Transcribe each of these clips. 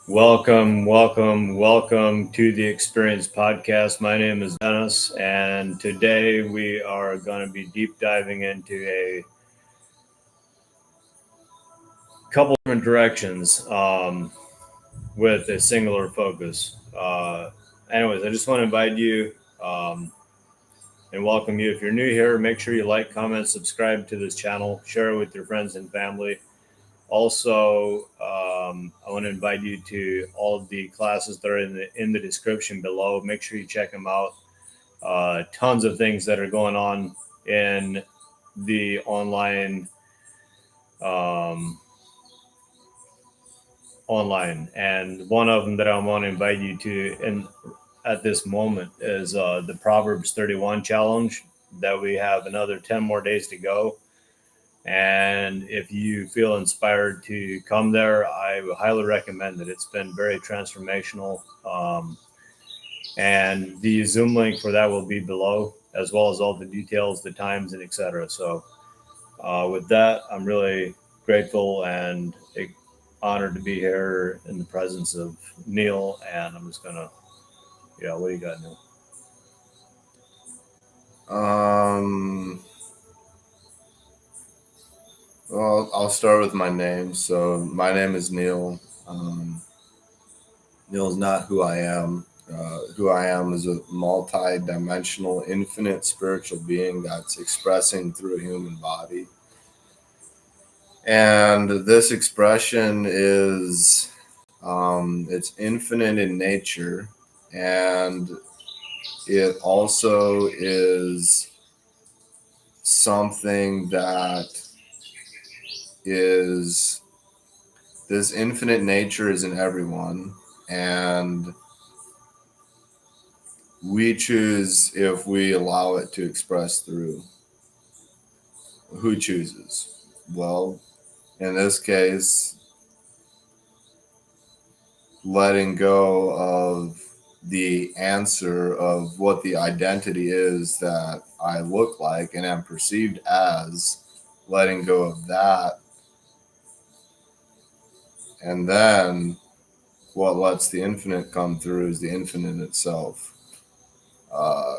Welcome to the Experience Podcast. My name is Dennis, and today we are going to be deep diving into a couple different directions with a singular focus. Anyways, I just want to invite you and welcome you. If you're new here, make sure you like, comment, subscribe to this channel, share it with your friends and family. Also, I want to invite you to all of the classes that are in the description below. Make sure you check them out. Tons of things that are going on in the um, online, and one of them that I want to invite you to, and at this moment, is the Proverbs 31 challenge. That we have another 10 more days to go. And if you feel inspired to come there, I highly recommend it. It's been very transformational. And the Zoom link for that will be below, as well as all the details, the times, and etc. So, with that, I'm really grateful and honored to be here in the presence of Neal. And I'm just gonna, yeah, what do you got, Neal? Um, I'll start with my name. So my name is Neal. Neal is not who I am. Who I am is a multi-dimensional, infinite spiritual being that's expressing through a human body. And this expression is, it's infinite in nature, and it also is something that is this infinite nature is in everyone, and we choose if we allow it to express through. Who chooses? Well, in this case, letting go of the answer of what the identity is that I look like and am perceived as, letting go of that, and then what lets the infinite come through is the infinite itself. Uh,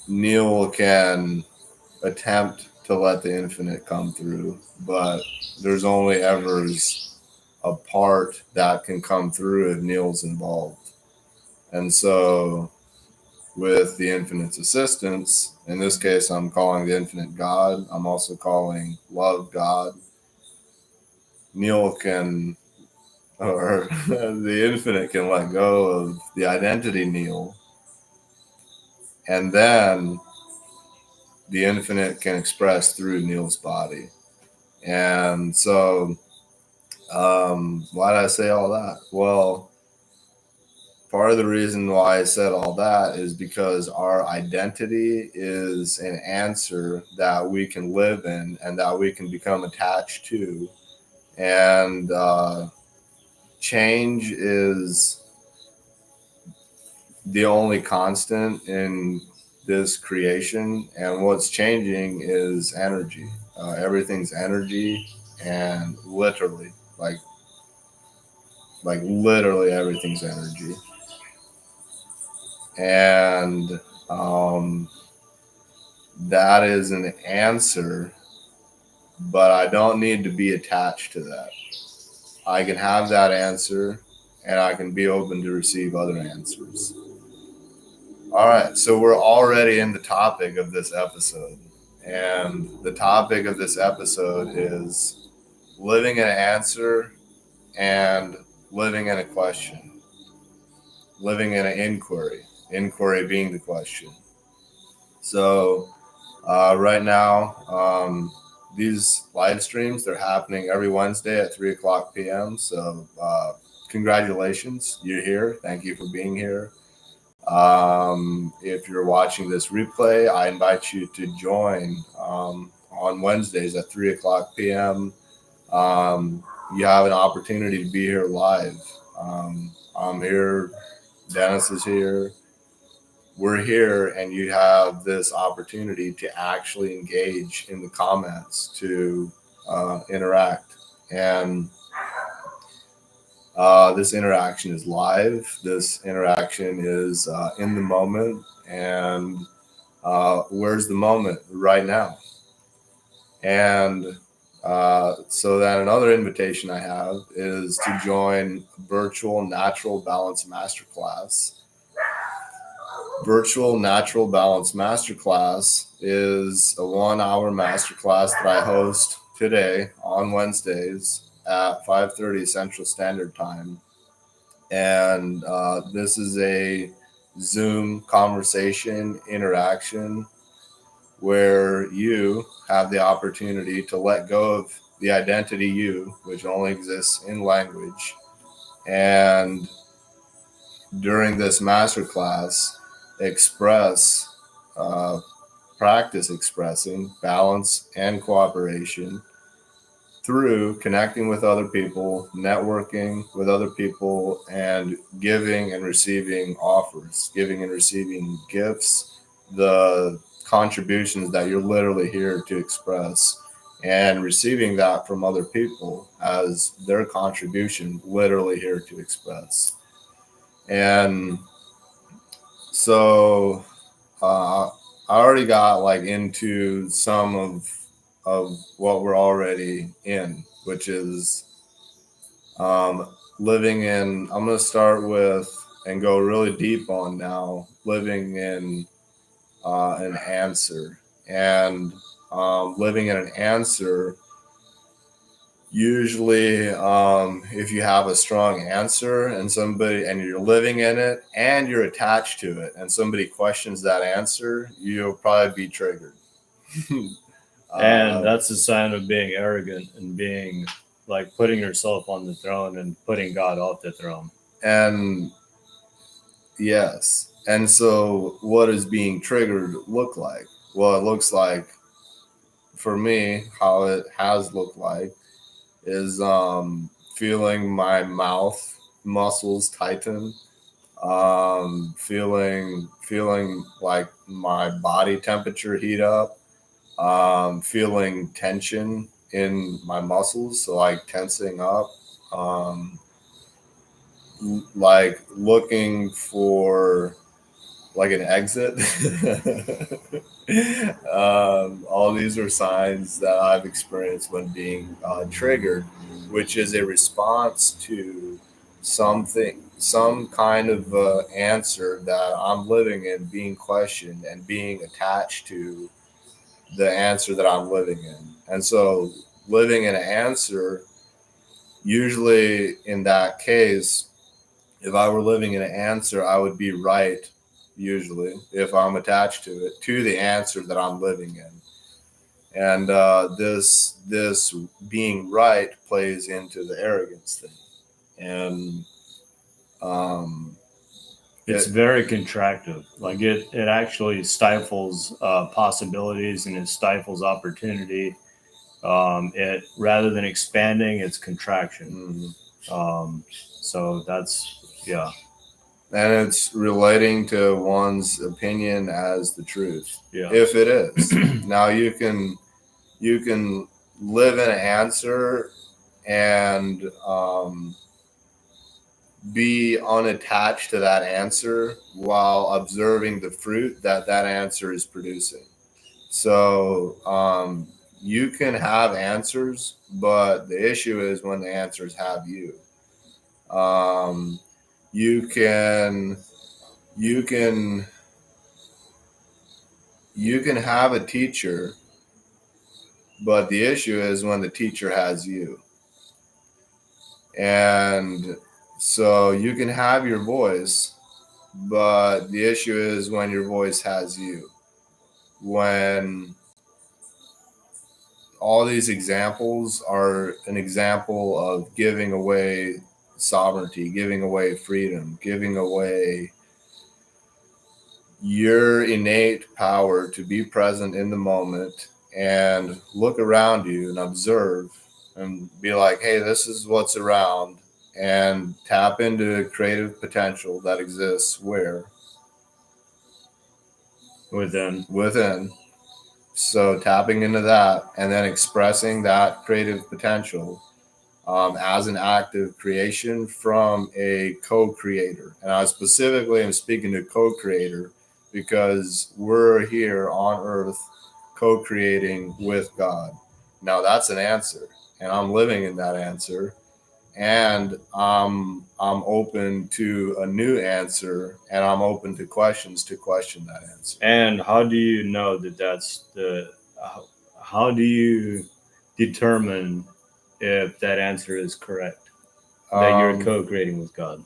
Neal can attempt to let the infinite come through, but there's only ever a part that can come through if Neal's involved. And so, with the infinite's assistance, in this case, I'm calling the infinite God. I'm also calling love God. Neal can, or the infinite can let go of the identity Neal, and then the infinite can express through Neal's body. And so, why did I say all that? Well, part of the reason why I said all that is because our identity is an answer that we can live in and that we can become attached to. And change is the only constant in this creation, and what's changing is energy. Everything's energy, and like literally everything's energy. And that is an answer, but I don't need to be attached to that. I can have that answer, and I can be open to receive other answers. All right, so we're already in the topic of this episode. And the topic of this episode is living in an answer and living in a question, living in an inquiry being the question. So, right now, these live streams, they're happening every Wednesday at 3 o'clock p.m. So, congratulations, you're here. Thank you for being here. If you're watching this replay, I invite you to join on Wednesdays at 3 o'clock p.m. You have an opportunity to be here live. I'm here. Dennis is here. We're here, and you have this opportunity to actually engage in the comments, to interact. And This interaction is live. This interaction is in the moment. And where's the moment? Right now. And so then another invitation I have is to join Virtual Natural Balance Masterclass. Virtual Natural Balance Masterclass is a 1 hour masterclass that I host today on Wednesdays at 5:30 Central Standard Time. And this is a Zoom conversation interaction where you have the opportunity to let go of the identity you, which only exists in language. And during this masterclass, express, practice expressing balance and cooperation through connecting with other people, networking with other people, and giving and receiving offers, giving and receiving gifts, the contributions that you're literally here to express, and receiving that from other people as their contribution, literally here to express. And so I already got like into some of what we're already in, which is living in. I'm going to start with and go really deep on now living in an answer. And living in an answer, usually if you have a strong answer and somebody and you're living in it and you're attached to it and somebody questions that answer, you'll probably be triggered. And that's a sign of being arrogant and being like putting yourself on the throne and putting God off the throne. And yes. And so what does being triggered look like? Well, it looks like, for me, how it has looked like is feeling my mouth muscles tighten, feeling like my body temperature heat up, feeling tension in my muscles, so like tensing up, like looking for like an exit. All these are signs that I've experienced when being triggered, which is a response to something, some kind of answer that I'm living in being questioned and being attached to the answer that I'm living in. And so living in an answer, usually in that case, if I were living in an answer, I would be right, usually, if I'm attached to it, to the answer that I'm living in. And this being right plays into the arrogance thing. And it's very contractive. Like it actually stifles possibilities and it stifles opportunity. It rather than expanding, it's contraction. Mm-hmm. So that's yeah. And it's relating to one's opinion as the truth. Yeah. If it is. Now you can live in an answer and be unattached to that answer while observing the fruit that answer is producing. So you can have answers, but the issue is when the answers have you. You can have a teacher, but the issue is when the teacher has you. And so you can have your voice, but the issue is when your voice has you. When all these examples are an example of giving away sovereignty, giving away freedom, giving away your innate power to be present in the moment and look around you and observe and be like, hey, this is what's around, and tap into creative potential that exists where? Within. So tapping into that and then expressing that creative potential as an act of creation from a co-creator. And I specifically am speaking to co-creator because we're here on earth co-creating with God. Now that's an answer, and I'm living in that answer. And I'm open to a new answer, and I'm open to questions to question that answer. And how do you know that that's how do you determine if that answer is correct? That you're co-creating with God.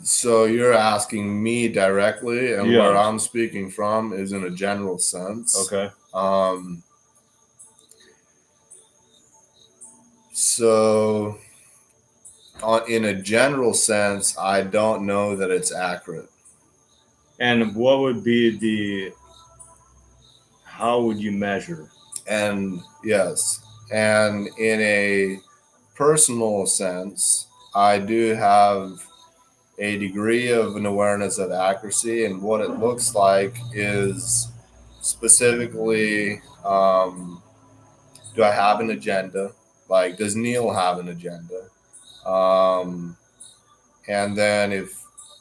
So you're asking me directly, and Yeah. where I'm speaking from is in a general sense. Okay. So in a general sense, I don't know that it's accurate. And what would be how would you measure? And yes, and in a personal sense, I do have a degree of an awareness of accuracy, and what it looks like is specifically, do I have an agenda? Like, does Neal have an agenda? And then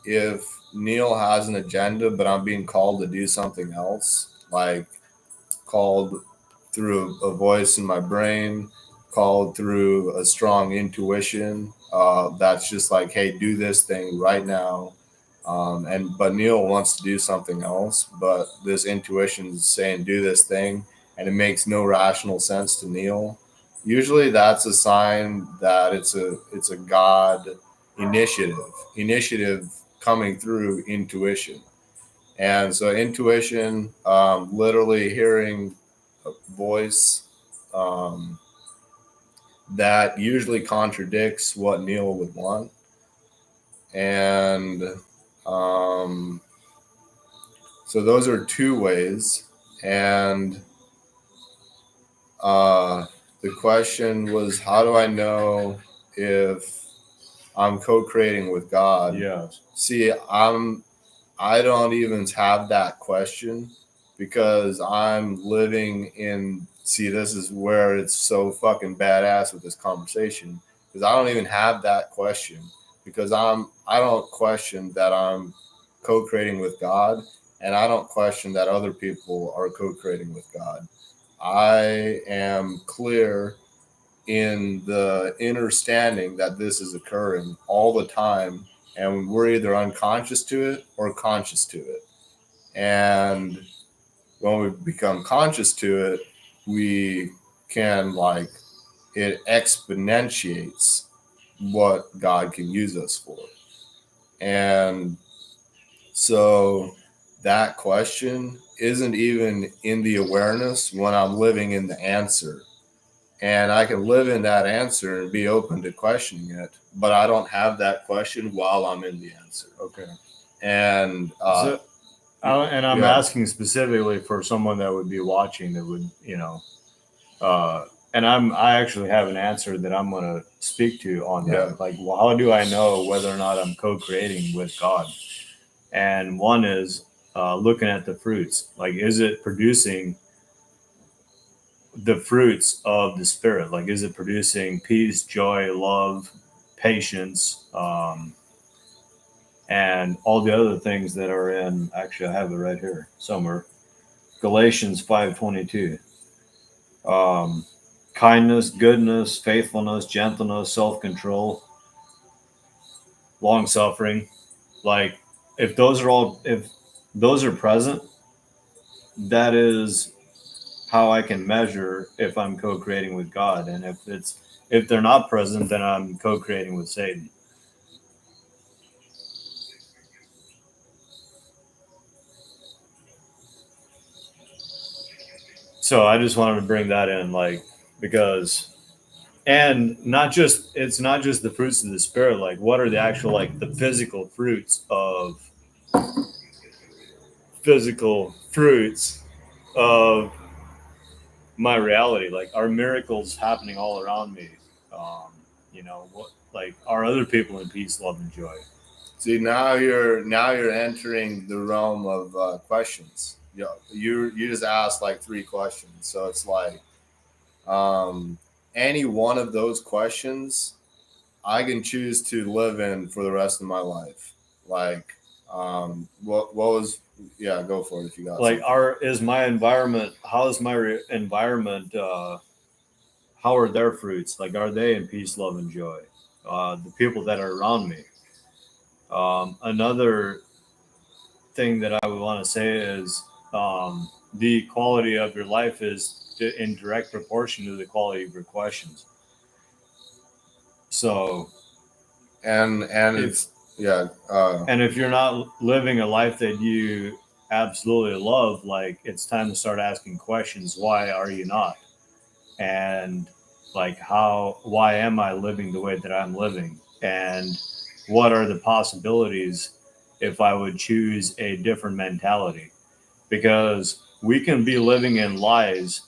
if Neal has an agenda, but I'm being called to do something else, like called through a voice in my brain, called through a strong intuition, that's just like, hey, do this thing right now. But Neal wants to do something else, but this intuition is saying do this thing, and it makes no rational sense to Neal. Usually, that's a sign that it's a God initiative coming through intuition. And so intuition, literally hearing a voice that usually contradicts what Neal would want. And so those are two ways. And the question was, how do I know if I'm co-creating with God? Yes. See, I don't even have that question because I'm living in. See, this is where it's so fucking badass with this conversation, because I don't even have that question, because I don't question that I'm co-creating with God, and I don't question that other people are co-creating with God. I am clear in the understanding that this is occurring all the time, and we're either unconscious to it or conscious to it. And when we become conscious to it, we can, like, it exponentiates what God can use us for. And so that question isn't even in the awareness when I'm living in the answer. And I can live in that answer and be open to questioning it, but I don't have that question while I'm in the answer. Okay. And I'm asking specifically for someone that would be watching, that would, and I actually have an answer that I'm going to speak to on that. Yeah. Like, well, how do I know whether or not I'm co-creating with God? And one is looking at the fruits. Like, is it producing the fruits of the Spirit? Like, is it producing peace, joy, love, patience, and all the other things that are in? Actually, I have it right here somewhere. Galatians 5:22. Kindness, goodness, faithfulness, gentleness, self-control, long-suffering. Like, if those are present, that is how I can measure if I'm co-creating with God. And if they're not present, then I'm co-creating with Satan. So I just wanted to bring that in, like, because, and it's not just the fruits of the Spirit. Like, what are the actual, like, the physical fruits of my reality? Like, are miracles happening all around me? Like, are other people in peace, love, and joy? See, now you're entering the realm of questions. you just asked like 3 questions. So it's like any one of those questions I can choose to live in for the rest of my life. Like, what was? Yeah, go for it if you got Like, something. is my environment? How is my environment? How are their fruits? Like, are they in peace, love, and joy? The people that are around me. Another thing that I would want to say is the quality of your life is in direct proportion to the quality of your questions. So And if it's yeah. and if you're not living a life that you absolutely love, like, it's time to start asking questions. Why are you not? And like, why am I living the way that I'm living? And what are the possibilities if I would choose a different mentality? Because we can be living in lies.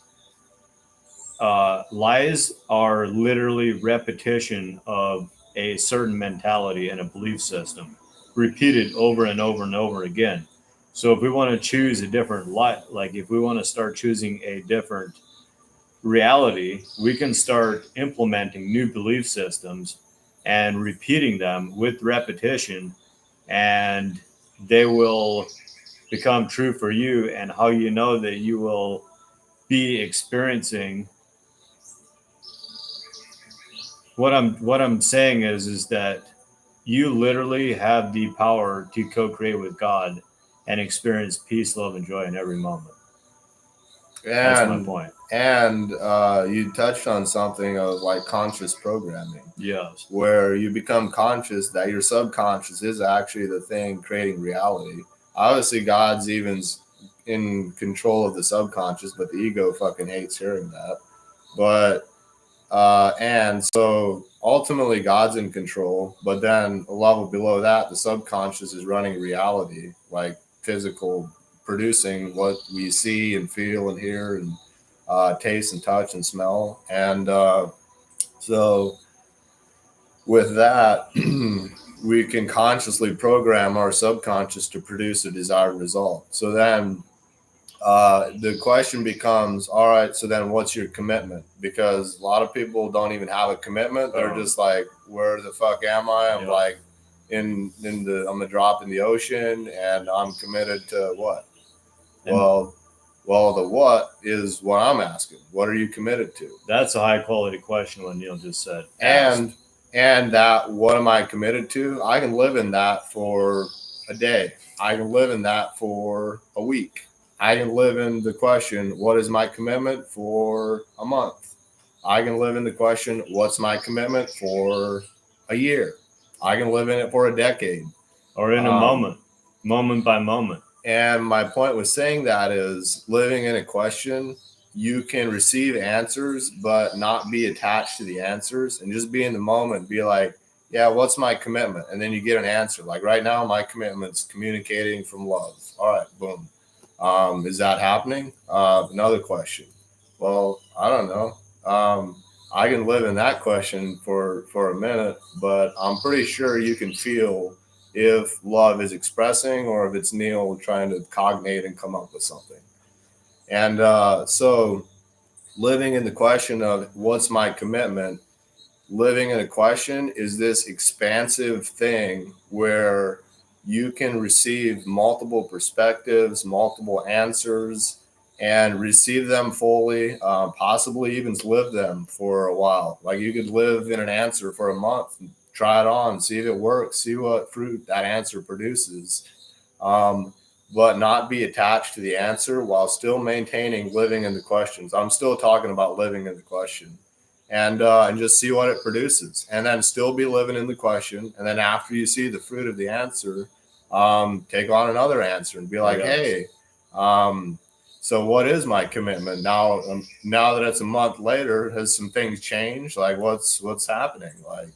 Lies are literally repetition of a certain mentality and a belief system, repeated over and over and over again. So if we want to choose a different life, like if we want to start choosing a different reality, we can start implementing new belief systems and repeating them with repetition, and they will become true for you. And how you know that you will be experiencing what I'm saying is that you literally have the power to co-create with God and experience peace, love, and joy in every moment. That's my and point. and you touched on something of like conscious programming, Yes. where you become conscious that your subconscious is actually the thing creating reality. Obviously, God's even in control of the subconscious, but the ego fucking hates hearing that. But and so ultimately, God's in control, but then a level below that, the subconscious is running reality, like physical, producing what we see and feel and hear and taste and touch and smell. And so with that, we can consciously program our subconscious to produce a desired result. So then the question becomes, all right, so then what's your commitment? Because a lot of people don't even have a commitment. They're just like, where the fuck am I? I'm like I'm a drop in the ocean and I'm committed to what? And Well, the what is what I'm asking. What are you committed to? that's a high quality question, what Neal just said. And that what am I committed to? I can live in that for a day. I can live in that for a week. I can live in the question, what is my commitment for a month? I can live in the question, what's my commitment for a year? I can live in it for a decade. Or in a moment by moment. And my point with saying that is living in a question, you can receive answers, but not be attached to the answers and just be in the moment, be like, yeah, what's my commitment? And then you get an answer. Like right now, my commitment's communicating from love. All right, boom. Is that happening? Another question. Well, I don't know. I can live in that question for a minute, but I'm pretty sure you can feel if love is expressing or if it's Neal trying to cognate and come up with something. And so living in the question of what's my commitment, living in a question is this expansive thing where you can receive multiple perspectives, multiple answers, and receive them fully, possibly even live them for a while. Like you could live in an answer for a month, and try it on, see if it works, see what fruit that answer produces, um, but not be attached to the answer while still maintaining living in the questions. I'm still talking about living in the question, and just see what it produces, and then still be living in the question. And then after you see the fruit of the answer, take on another answer and be like, hey, so what is my commitment now? Now that it's a month later, has some things changed? Like what's happening? Like,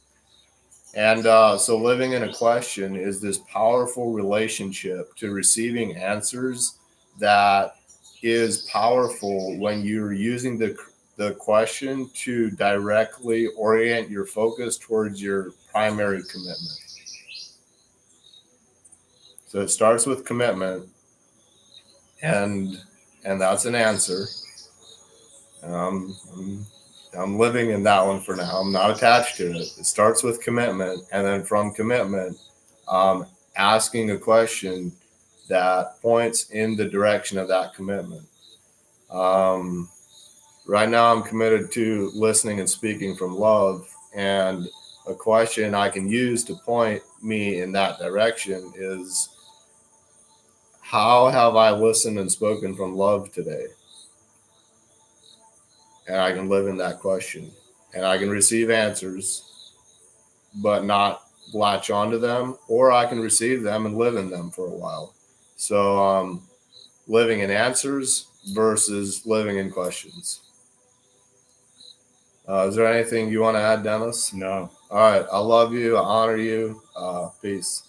and so living in a question is this powerful relationship to receiving answers that is powerful when you're using the question to directly orient your focus towards your primary commitment. So it starts with commitment, and that's an answer. I'm living in that one for now. I'm not attached to it. It starts with commitment, and then from commitment, asking a question that points in the direction of that commitment. Right now, I'm committed to listening and speaking from love, and a question I can use to point me in that direction is, how have I listened and spoken from love today? And I can live in that question, and I can receive answers, but not latch onto them, or I can receive them and live in them for a while. So, living in answers versus living in questions. Is there anything you want to add, Dennis? No. All right. I love you. I honor you. Peace.